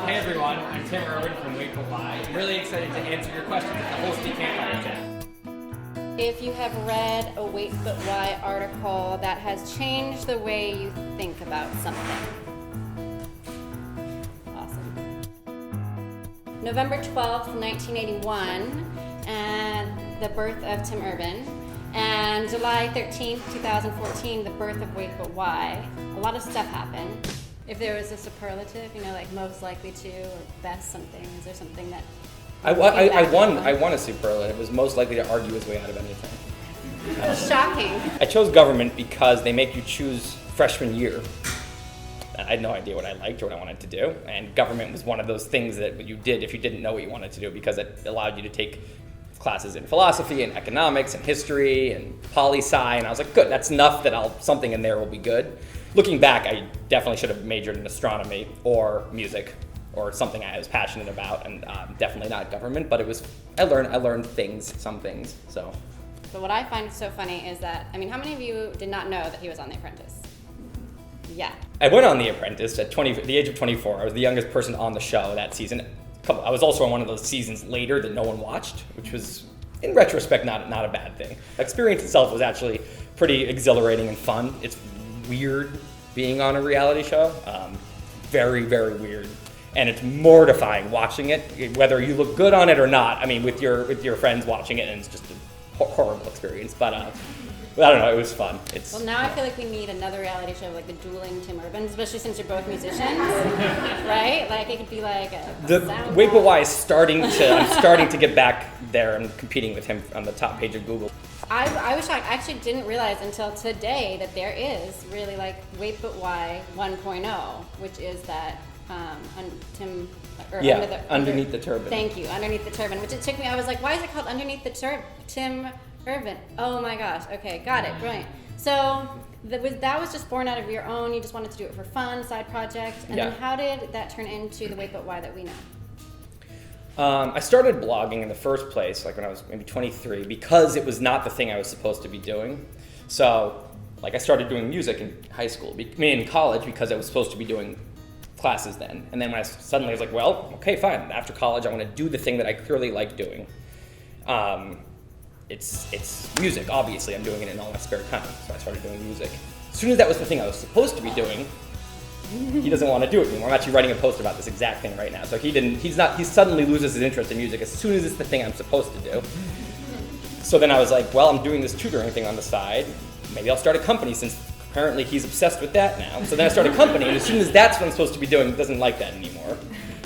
Hey everyone, I'm Tim Irwin from Wait But Why. I'm really excited to answer your questions at the Holstein Campfire Chat. If you have read a Wait But Why article that has changed the way you think about something. Awesome. November 12th, 1981, and the birth of Tim Irwin. And July 13th, 2014, the birth of Wait But Why. A lot of stuff happened. If there was a superlative, like most likely to or best something, is there something that... I won a superlative. It was most likely to argue his way out of anything. Shocking. I chose government because they make you choose freshman year. I had no idea what I liked or what I wanted to do, and government was one of those things that you did if you didn't know what you wanted to do, because it allowed you to take classes in philosophy and economics and history and poli-sci, and I was like, good, that's enough that something in there will be good. Looking back, I definitely should have majored in astronomy or music or something I was passionate about, and definitely not government, but I learned some things, so. But what I find so funny is that, how many of you did not know that he was on The Apprentice? Yeah. I went on The Apprentice at the age of 24. I was the youngest person on the show that season. I was also on one of those seasons later that no one watched, which was, in retrospect, not a bad thing. The experience itself was actually pretty exhilarating and fun. It's weird being on a reality show, very, very weird. And it's mortifying watching it, whether you look good on it or not. With your friends watching it, and it's just a horrible experience. But I don't know, it was fun. Well, now I feel like we need another reality show like the dueling Tim Irwins, especially since you're both musicians, right? Like it could be like a Wait But Why is starting to get back there and competing with him on the top page of Google. I was shocked. I actually didn't realize until today that there is really like Wait But Why 1.0, which is that Underneath the Turban. Thank you, Underneath the Turban, which it took me, I was like, why is it called Underneath the Tim Irwin? Oh my gosh, okay, got it, brilliant. So that was just born out of your own, you just wanted to do it for fun, side project, and then how did that turn into the Wait But Why that we know? I started blogging in the first place, like when I was maybe 23, because it was not the thing I was supposed to be doing. So, I started doing music in high school, in college, because I was supposed to be doing classes then. And then when I was like, well, okay, fine. After college, I want to do the thing that I clearly like doing. It's music, obviously. I'm doing it in all my spare time, so I started doing music. As soon as that was the thing I was supposed to be doing, he doesn't want to do it anymore. I'm actually writing a post about this exact thing right now. So he suddenly loses his interest in music as soon as it's the thing I'm supposed to do. So then I was like, well, I'm doing this tutoring thing on the side. Maybe I'll start a company, since apparently he's obsessed with that now. So then I started a company, and as soon as that's what I'm supposed to be doing, he doesn't like that anymore.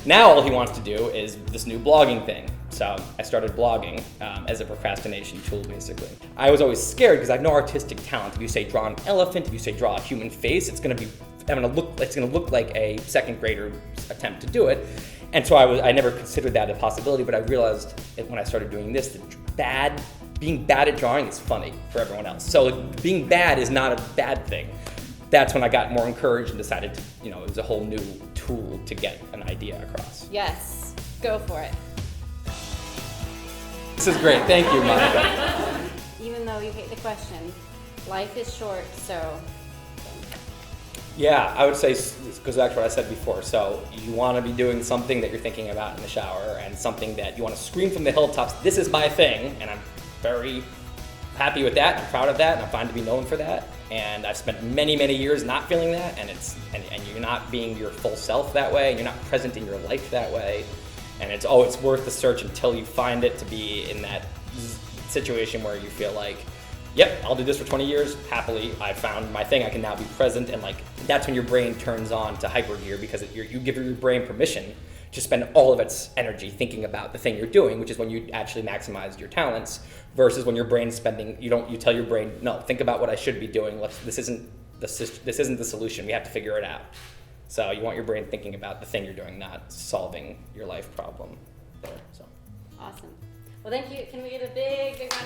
Now all he wants to do is this new blogging thing. So I started blogging as a procrastination tool, basically. I was always scared because I have no artistic talent. If you say draw an elephant, if you say draw a human face, it's gonna look like a second grader attempt to do it. And so I never considered that a possibility, but I realized when I started doing this that being bad at drawing is funny for everyone else. So being bad is not a bad thing. That's when I got more encouraged and decided to, it was a whole new tool to get an idea across. Yes, go for it. This is great, thank you, Monica. Even though you hate the question, life is short, so. Yeah, I would say, this goes back to what I said before. So you want to be doing something that you're thinking about in the shower, and something that you want to scream from the hilltops, this is my thing, and I'm very happy with that, and I'm proud of that, and I'm fine to be known for that. And I've spent many, many years not feeling that, and you're not being your full self that way, and you're not present in your life that way. And it's worth the search until you find it, to be in that situation where you feel like, yep, I'll do this for 20 years, happily, I found my thing, I can now be present, and that's when your brain turns on to hypergear, because you give your brain permission to spend all of its energy thinking about the thing you're doing, which is when you actually maximize your talents, versus when your brain's spending, you tell your brain, no, think about what I should be doing, this isn't the solution, we have to figure it out. So you want your brain thinking about the thing you're doing, not solving your life problem there. So. Awesome. Well, thank you. Can we get a big round